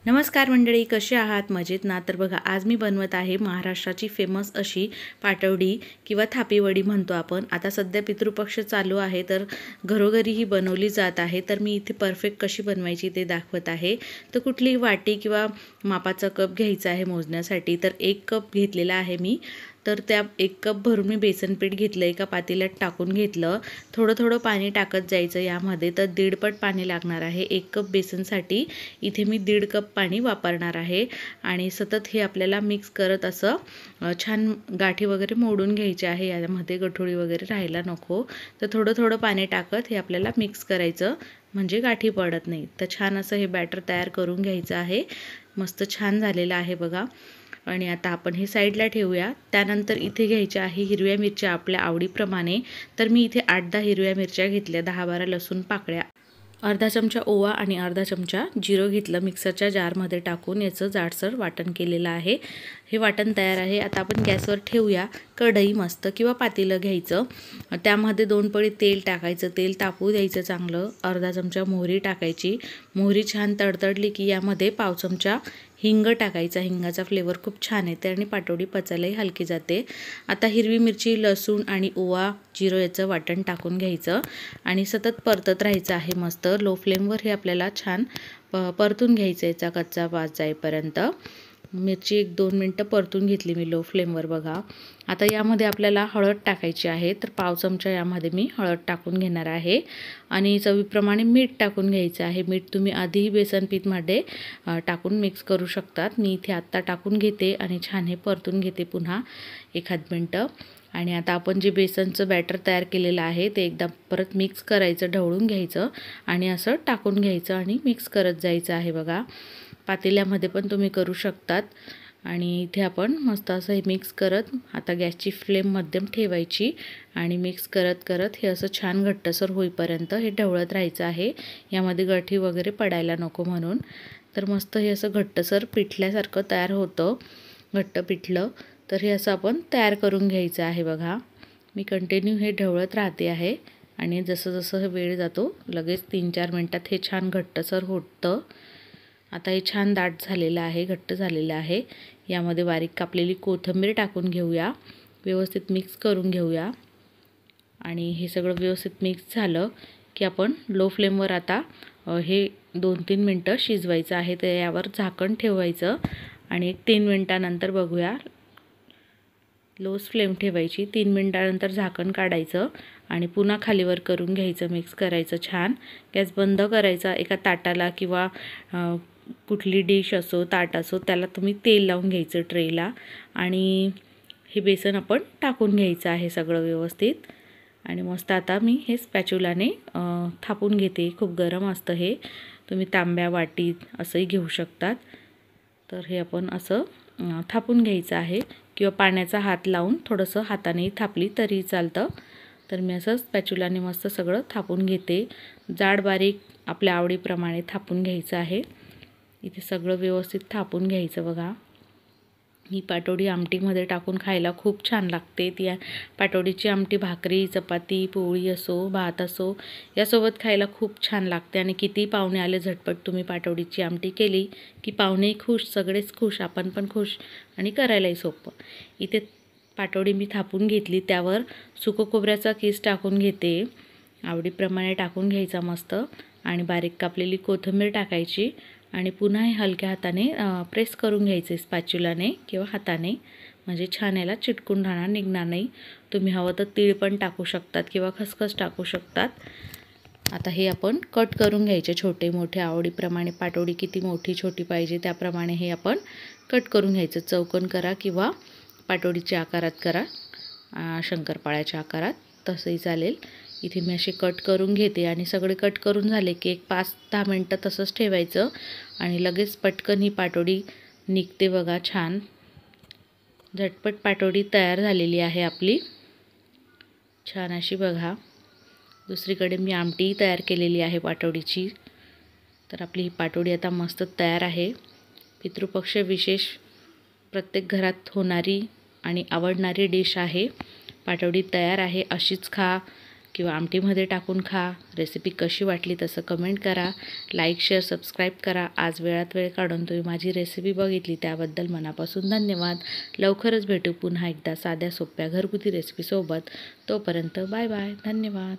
नमस्कार मंडळी, कसे आहात? मजेत ना? तर बघा, आज मी बनवत आहे महाराष्ट्राची फेमस अशी पाटवडी किंवा थापी वडी म्हणतो आपण. आता सध्या पितृपक्ष चालू आहे, तर घरोघरी ही बनवली जात आहे. तर मी इथे परफेक्ट कशी बनवायची ते दाखवत आहे. तर कुठलीही वाटी किंवा मापाचा कप घ्यायचा आहे मोजण्यासाठी. तर 1 कप घेतलेला आहे मी. तर त्या 1 कप भरून मी बेसन पीठ घेतलं, एका पातेल्यात टाकून घेतलं. थोडं थोडं पाणी टाकत जायचं यामध्ये. तर 1.5 पट पाणी लागणार आहे 1 कप बेसनसाठी. इथे मी 1.5 कप पाणी वापरणार आहे. आणि सतत हे आपल्याला मिक्स करत असं छान गाठी वगैरे मोडून घ्यायचे आहे. यामध्ये गठोडी वगैरे राहायला नको. तर थोडं थोडं पाणी टाकत हे आपल्याला मिक्स करायचं, म्हणजे गाठी पडत नाही. तर छान असं हे बॅटर तयार करून घ्यायचं आहे. मस्त छान झालेलं आहे बघा. आणि आता आपण हे साईडला ठेवूया. त्यानंतर इथे घ्यायच्या आहे हिरव्या मिरच्या आपल्या आवडीप्रमाणे. तर मी इथे 8-10 हिरव्या मिरच्या घेतल्या, 10-12 लसूण पाकळ्या, अर्धा चमचा ओवा आणि अर्धा चमचा जिरं घेतलं. मिक्सरच्या जारमध्ये टाकून याचं जाडसर वाटण केलेलं आहे. हे वाटण तयार आहे. आता आपण गॅसवर ठेवूया. कढई मस्त किंवा पातेलं घ्यायचं, त्यामध्ये 2 पळी तेल टाकायचं. तेल तापू द्यायचं चांगलं. अर्धा चमचा मोहरी टाकायची. मोहरी छान तडतडली की यामध्ये पाव चमचा हिंग टाकायचा. हिंगाचा फ्लेवर खूप छान येते आणि पाटवडी पचायलाही हलकी जाते. आता हिरवी मिरची, लसूण आणि ओवा, जिरं याचं वाटण टाकून घ्यायचं आणि सतत परतत राहायचं आहे. मस्त लो फ्लेमवर हे आपल्याला छान परतून घ्यायचं. याचा कच्चा वास जाईपर्यंत. मिरची 1-2 मिनटं परतून घेतली मी लो फ्लेमवर बघा. आता यामध्ये आपल्याला हळद टाकायची आहे. तर पाव चमचा यामध्ये मी हळद टाकून घेणार आहे आणि चवीप्रमाणे मीठ टाकून घ्यायचं आहे. मीठ तुम्ही आधीही बेसन पीठमध्ये टाकून मिक्स करू शकतात. मी इथे आत्ता टाकून घेते आणि छान हे परतून घेते पुन्हा 1 मिनटं. आणि आता आपण जे बेसनचं बॅटर तयार केलेलं आहे ते एकदा परत मिक्स करायचं, ढवळून घ्यायचं आणि असं टाकून घ्यायचं आणि मिक्स करत जायचं आहे बघा. पातेल्यामध्ये पण तुम्ही करू शकतात. आणि इथे आपण मस्त असं हे मिक्स करत, आता गॅसची फ्लेम मध्यम ठेवायची आणि मिक्स करत करत हे असं छान घट्टसर होईपर्यंत हे ढवळत राहायचं आहे. यामध्ये गाठी वगैरे पडायला नको म्हणून. तर मस्त हे असं घट्टसर पिठल्यासारखं तयार होतं, घट्ट पिठलं. तर हे असं आपण तयार करून घ्यायचं आहे बघा. मी कंटिन्यू हे ढवळत राहते आहे आणि जसं जसं हे वेळ जातो लगेच 3-4 मिनटात हे छान घट्टसर होतं. आता हे छान दाट झालेलं आहे, घट्ट झालेलं आहे. यामध्ये बारीक कापलेली कोथिंबीर टाकून घेऊया. व्यवस्थित मिक्स करून घेऊया. आणि हे सगळं व्यवस्थित मिक्स झालं की आपण लो फ्लेमवर आता हे 2-3 मिनटं शिजवायचं आहे. तर यावर झाकण ठेवायचं आणि 3 मिनटानंतर बघूया. लोच फ्लेम ठेवायची. 3 मिनटानंतर झाकण काढायचं आणि पुन्हा खालीवर करून घ्यायचं, मिक्स करायचं छान. गॅस बंद करायचा. एका ताटाला किंवा कुठली डिश असो, ताट असो, त्याला तुम्ही तेल लावून घ्यायचं ट्रेला आणि हे बेसन आपण टाकून घ्यायचं आहे सगळं व्यवस्थित. आणि मस्त आता मी हे स्पॅच्युलाने थापून घेते. खूप गरम असतं हे. तुम्ही तांब्या, वाटीत असंही घेऊ शकतात. तर हे आपण असं थापून घ्यायचं आहे किंवा पाण्याचा हात लावून थोडंसं हातानेही थापली तरी चालतं. तर मी असं स्पॅच्युलाने मस्त सगळं थापून घेते. जाड बारीक आपल्या आवडीप्रमाणे थापून घ्यायचं आहे. इथे सगळं व्यवस्थित थापून घ्यायचं बघा. ही पाटवडी आमटीमध्ये टाकून खायला खूप छान लागते. ती पाटवडीची आमटी भाकरी, चपाती, पोळी असो, भात असो, यासोबत खायला खूप छान लागते. आणि किती पाहुणे आले झटपट तुम्ही पाटवडीची आमटी केली की पाहुणेही खुश, सगळेच खुश, आपण पण खुश आणि करायलाही सोपं. इथे पाटवडी मी थापून घेतली. त्यावर सुकं खोबऱ्याचा किस टाकून घेते. आवडीप्रमाणे टाकून घ्यायचा मस्त. आणि बारीक कापलेली कोथिंबीर टाकायची आणि पुन्हा हे हलक्या हाताने प्रेस करून घ्यायचे स्पॅच्युलाने किंवा हाताने, म्हणजे छान याला चिटकून राहणार, निघणार नाही. तुम्ही हवं तर तीळ पण टाकू शकतात किंवा खसखस टाकू शकतात. आता हे आपण कट करून घ्यायचे छोटे मोठे आवडीप्रमाणे. पाटवडी किती मोठी छोटी पाहिजे त्याप्रमाणे हे आपण कट करून घ्यायचं. चौकोन करा किंवा पाटवडीच्या आकारात करा, शंकरपाळ्याच्या आकारात, तसंही चालेल. इथे मी असे कट करून घेते आणि सगळे कट करून झाले की 5-10 मिनटं तसंच ठेवायचं आणि लगेच पटकन ही पाटवडी निघते बघा. छान झटपट पाटवडी तयार झालेली आहे आपली, छान अशी बघा. दुसरीकडे मी आमटीही तयार केलेली आहे पाटवडीची. तर आपली ही पाटवडी आता मस्त तयार आहे. पितृपक्ष विशेष प्रत्येक घरात होणारी आणि आवडणारी डिश आहे. पाटवडी तयार आहे. अशीच खा, किंवा आमटीमध्ये टाकून खा. रेसिपी कशी वाटली तसं कमेंट करा. लाईक शेअर सबस्क्राईब करा. आज वेळात वेळ काढून तुम्ही माझी रेसिपी बघितली त्याबद्दल मनापासून धन्यवाद. लवकरच भेटू पुन्हा एकदा साध्या सोप्या घरगुती रेसिपीसोबत. तोपर्यंत बाय बाय. धन्यवाद.